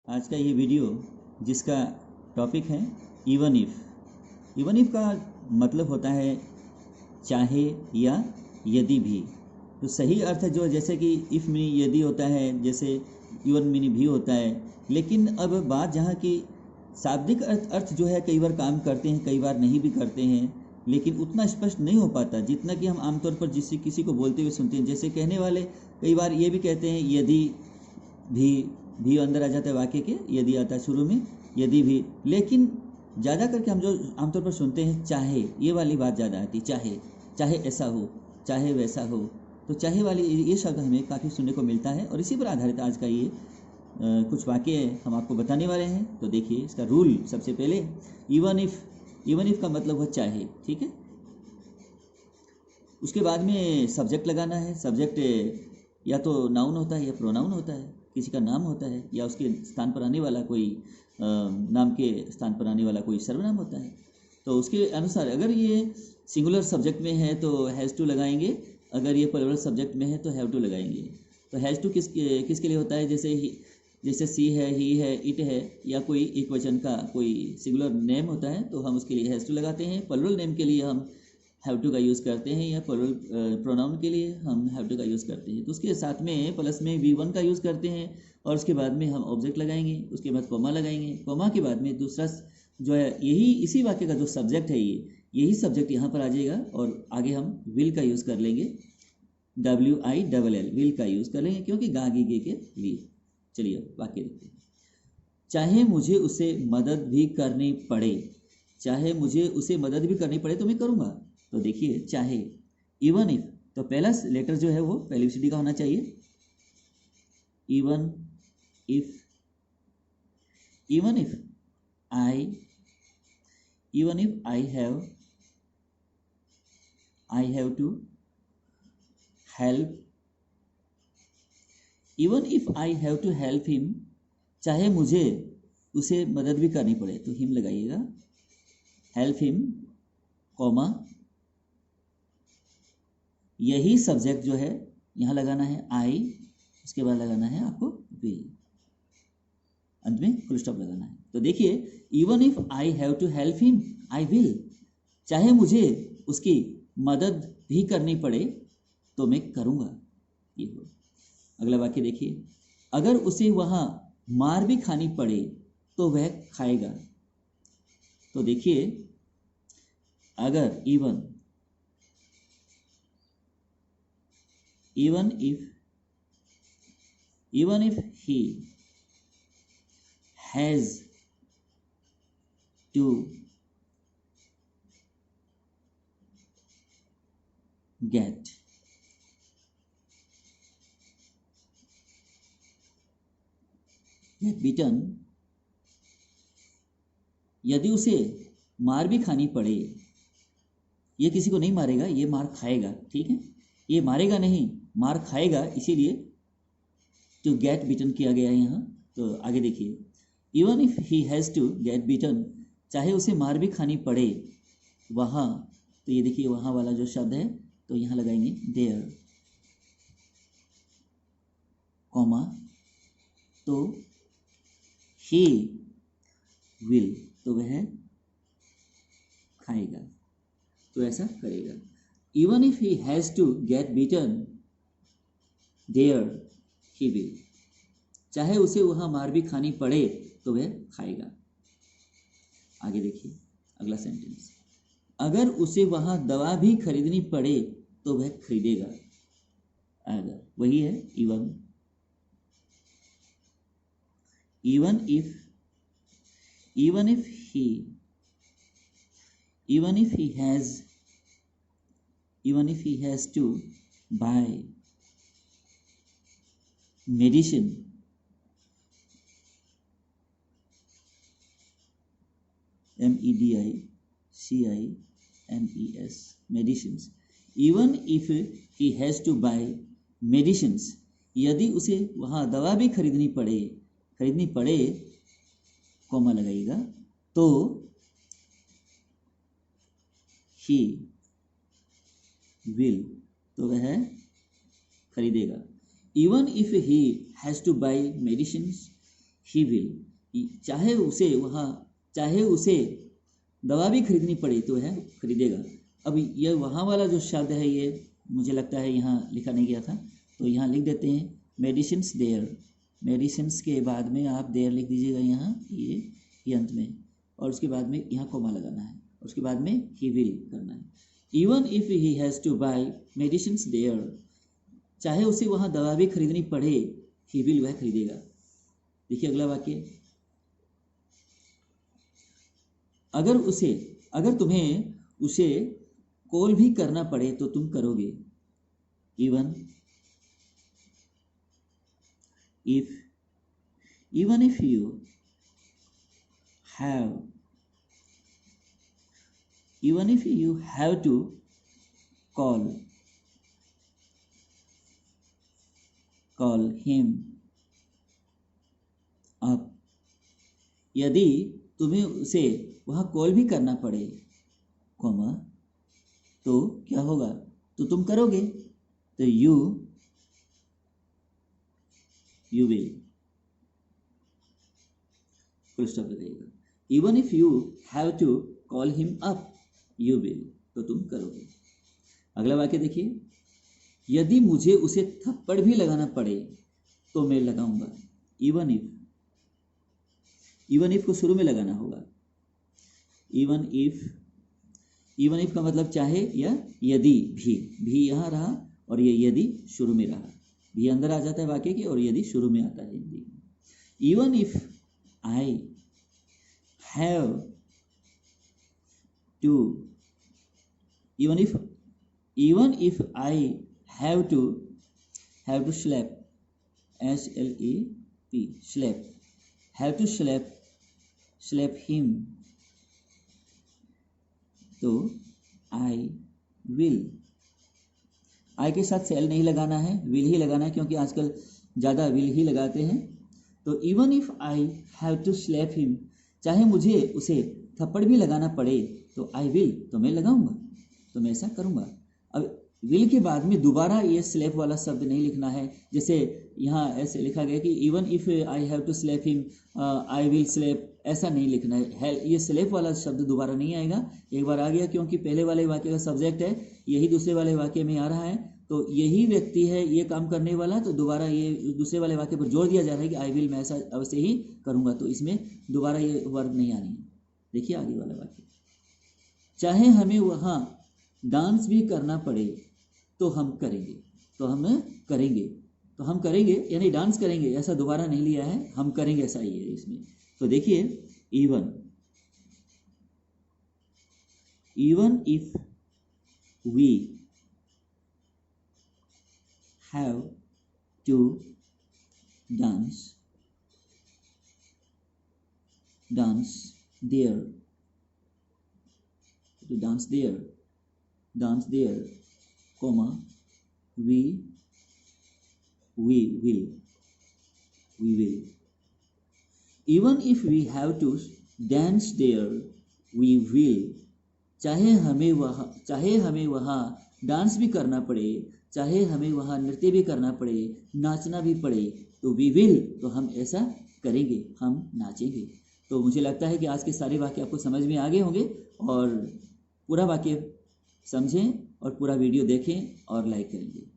आज का ये वीडियो जिसका टॉपिक है इवन इफ़। इवन इफ़ का मतलब होता है चाहे या यदि भी। तो सही अर्थ है जो जैसे कि इफ़ मीनी यदि होता है, जैसे इवन मीनी भी होता है। लेकिन अब बात जहाँ की शाब्दिक अर्थ जो है कई बार काम करते हैं, कई बार नहीं भी करते हैं, लेकिन उतना स्पष्ट नहीं हो पाता जितना कि हम आमतौर पर किसी को बोलते हुए सुनते हैं। जैसे कहने वाले कई बार ये भी कहते हैं यदि भी अंदर आ जाता है वाक्य के, यदि आता है शुरू में, यदि भी। लेकिन ज़्यादा करके हम जो आमतौर पर सुनते हैं चाहे, ये वाली बात ज़्यादा आती, चाहे ऐसा हो, चाहे वैसा हो। तो चाहे वाली ये शब्द हमें काफ़ी सुनने को मिलता है और इसी पर आधारित आज का ये कुछ वाक्य हम आपको बताने वाले हैं। तो देखिए इसका रूल सबसे पहले, इवन इफ़ का मतलब है चाहे, ठीक है। उसके बाद में सब्जेक्ट लगाना है। सब्जेक्ट या तो नाउन होता है या प्रोनाउन होता है, किसी का नाम होता है या उसके स्थान पर आने वाला कोई नाम के स्थान पर आने वाला कोई सर्वनाम होता है। तो उसके अनुसार अगर ये सिंगुलर सब्जेक्ट में है तो हैज़ टू लगाएंगे, अगर ये प्लूरल सब्जेक्ट में है तो हैव टू लगाएंगे। तो हैज़ टू किसके लिए होता है, जैसे सी है, ही है, इट है, या कोई एक वचन का कोई सिंगुलर नेम होता है तो हम उसके लिए हैज़ टू लगाते हैं। प्लूरल नेम के लिए हम हैव टू का यूज़ करते हैं, या प्लूरल प्रोनाउन के लिए हम हैव टू का यूज़ करते हैं। तो उसके साथ में प्लस में V1 का यूज़ करते हैं और उसके बाद में हम ऑब्जेक्ट लगाएंगे, उसके बाद कॉमा लगाएंगे। कॉमा के बाद में दूसरा जो है यही इसी वाक्य का जो सब्जेक्ट है यही सब्जेक्ट यहाँ पर आ जाएगा और आगे हम विल का यूज़ कर लेंगे, WILL विल का यूज़ कर लेंगे, क्योंकि गा गी गे के लिए। चलिए वाक्य देखते हैं। चाहे मुझे उसे मदद भी करनी पड़े, चाहे मुझे उसे मदद भी करनी पड़े तो मैं करूँगा। तो देखिए चाहे, इवन इफ, तो पहला लेटर जो है वो पहली सीडी का होना चाहिए। Even if I have to help, even if I have to help him, चाहे मुझे उसे मदद भी करनी पड़े तो हिम लगाइएगा, हेल्प हिम, कॉमा, यही सब्जेक्ट जो है यहाँ लगाना है आई, उसके बाद लगाना है आपको विल, अंत में फुल स्टॉप लगाना है। तो देखिए even if I have to help him I will, चाहे मुझे उसकी मदद भी करनी पड़े तो मैं करूँगा। ये हो अगला वाक्य देखिए, अगर उसे वहाँ मार भी खानी पड़े तो वह खाएगा। तो देखिए अगर even if he has to get beaten, यदि उसे मार भी खानी पड़े, ये किसी को नहीं मारेगा, ये मार खाएगा, ठीक है। ये मारेगा नहीं, मार खाएगा, इसीलिए टू गेट बीटन किया गया है यहाँ। तो आगे देखिए, even if he has to get beaten, चाहे उसे मार भी खानी पड़े वहाँ, तो ये देखिए वहाँ वाला जो शब्द है तो यहाँ लगाएंगे देयर, कॉमा, तो ही विल, तो वह खाएगा, तो ऐसा करेगा। Even if he has to get beaten there he will, चाहे उसे वहाँ मार भी खानी पड़े तो वह खाएगा। आगे देखिए अगला सेंटेंस, अगर उसे वहाँ दवा भी खरीदनी पड़े तो वह खरीदेगा। अगर, वही है even if he has to buy medicine, MEDICINES, medicines, even if he has to buy medicines, यदि उसे वहाँ दवा भी खरीदनी पड़े, कॉमा लगाइएगा, तो he will, तो वह खरीदेगा। Even if he has to buy medicines, he will, चाहे उसे दवा भी खरीदनी पड़े तो है खरीदेगा। अब ये वहाँ वाला जो शब्द है ये मुझे लगता है यहाँ लिखा नहीं गया था, तो यहाँ लिख देते हैं मेडिसिन्स देयर। मेडिसिन्स के बाद में आप देयर लिख दीजिएगा यहाँ ये अंत में, और उसके बाद में यहाँ कोमा लगाना है, उसके बाद में ही विल करना है। Even if he has to buy medicines there, चाहे उसे वहाँ दवा भी खरीदनी पड़े, ही विल, वह खरीदेगा। देखिए अगला वाक्य, अगर तुम्हें उसे कॉल भी करना पड़े तो तुम करोगे। Even if you have to call him up, यदि तुम्हें उसे वहाँ कॉल भी करना पड़े, कॉमा, तो क्या होगा, तो तुम करोगे, तो यू विल, फुल स्टॉप लगाइएगा। Even if you have to call him up, you will, तो तुम करोगे। अगला वाक्य देखिए, यदि मुझे उसे थप्पड़ भी लगाना पड़े तो मैं लगाऊंगा। इवन इफ को शुरू में लगाना होगा। इवन इफ का मतलब चाहे या यदि, भी यहाँ रहा और ये यदि शुरू में रहा, भी अंदर आ जाता है वाक्य के और यदि शुरू में आता है हिंदी में। Even if I have to slap, SLAP, slap him, तो आई विल, आई के साथ सेल नहीं लगाना है, विल ही लगाना है, क्योंकि आजकल ज़्यादा विल ही लगाते हैं। तो even if I have to slap him, चाहे मुझे उसे थप्पड़ भी लगाना पड़े तो आई विल, तो मैं लगाऊंगा, तो मैं ऐसा करूंगा। अब विल के बाद में दोबारा ये स्लैप वाला शब्द नहीं लिखना है, जैसे यहाँ ऐसे लिखा गया कि even if I have to slap him I will slap, ऐसा नहीं लिखना है। ये स्लैप वाला शब्द दोबारा नहीं आएगा, एक बार आ गया क्योंकि पहले वाले वाक्य का सब्जेक्ट है, यही दूसरे वाले वाक्य में आ रहा है, तो यही व्यक्ति है ये काम करने वाला, तो दोबारा ये दूसरे वाले वाक्य पर जोर दिया जा रहा है कि आई विल, मैं ऐसा अवश्य ही करूँगा, तो इसमें दोबारा ये वर्ब नहीं आनी है। देखिए आगे वाला वाक्य, चाहे हमें वहाँ डांस भी करना पड़े तो हम करेंगे, यानी डांस करेंगे, ऐसा दोबारा नहीं लिया है, हम करेंगे ऐसा ही है इसमें। तो देखिए even if we have to dance there, comma, we will, even if we have to dance there, we will, चाहे हमें वहाँ डांस भी करना पड़े, चाहे हमें वहाँ नृत्य भी करना पड़े, नाचना भी पड़े, तो we will, तो हम ऐसा करेंगे, हम नाचेंगे। तो मुझे लगता है कि आज के सारे वाक्य आपको समझ में आ गए होंगे, और पूरा वाक्य समझें और पूरा वीडियो देखें और लाइक करेंगे।